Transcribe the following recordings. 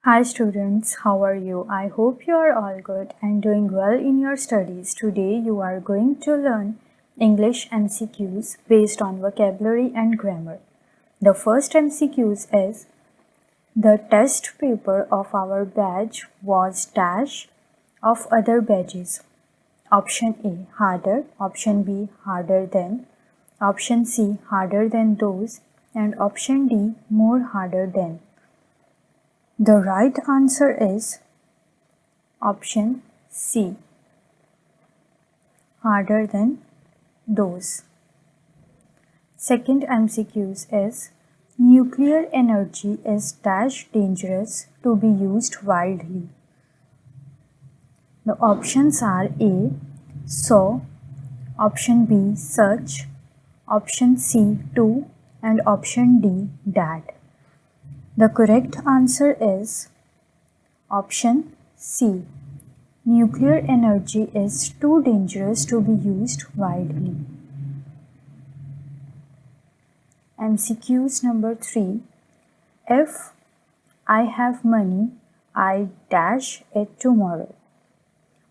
Hi students, how are you? I hope you are all good and doing well in your studies. Today you are going to learn English MCQs based on vocabulary and grammar. The first MCQs is: the test paper of our batch was dash of other batches. Option A, harder. Option B, harder than. Option C, harder than those. And option D, more harder than. The right answer is option C, harder than those. Second MCQs is: nuclear energy is dash dangerous to be used widely. The options are A, so, option B, such, option C, to, and option D, that. The correct answer is option C. Nuclear energy is too dangerous to be used widely. MCQs number 3. If I have money, I dash it tomorrow.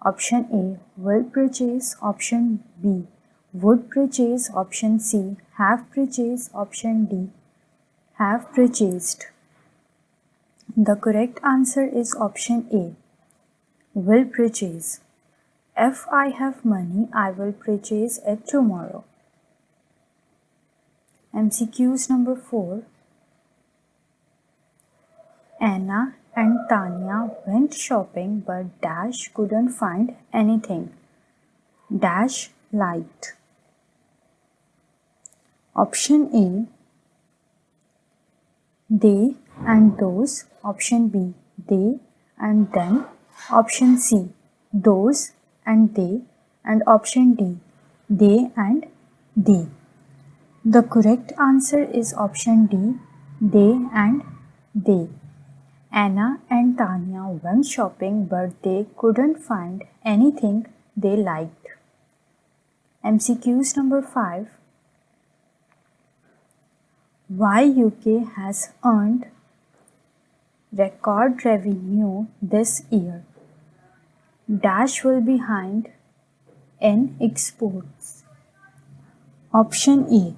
Option A, will purchase. Option B, would purchase. Option C, have purchased. Option D, have purchased. The correct answer is option A, will purchase. If I have money, I will purchase it tomorrow. MCQs number 4. Anna and Tanya went shopping but dash couldn't find anything. Dash liked. Option A, they and those. Option B, they and them. Option C, those and they. And option D, they and they. The correct answer is option D, they and they. Anna and Tanya went shopping but they couldn't find anything they liked. MCQs number 5. Why UK has earned record revenue this year? Dash will be behind in exports. Option A,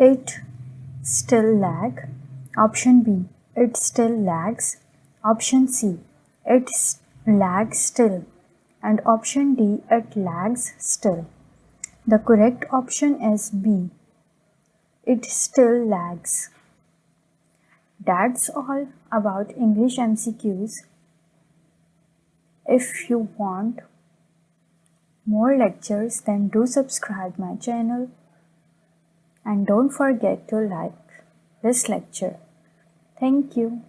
it still lag. Option B, it still lags. Option C, it lags still. And option D, it lags still. The correct option is B, it still lags. That's all about English MCQs. If you want more lectures, then do subscribe my channel and don't forget to like this lecture. Thank you.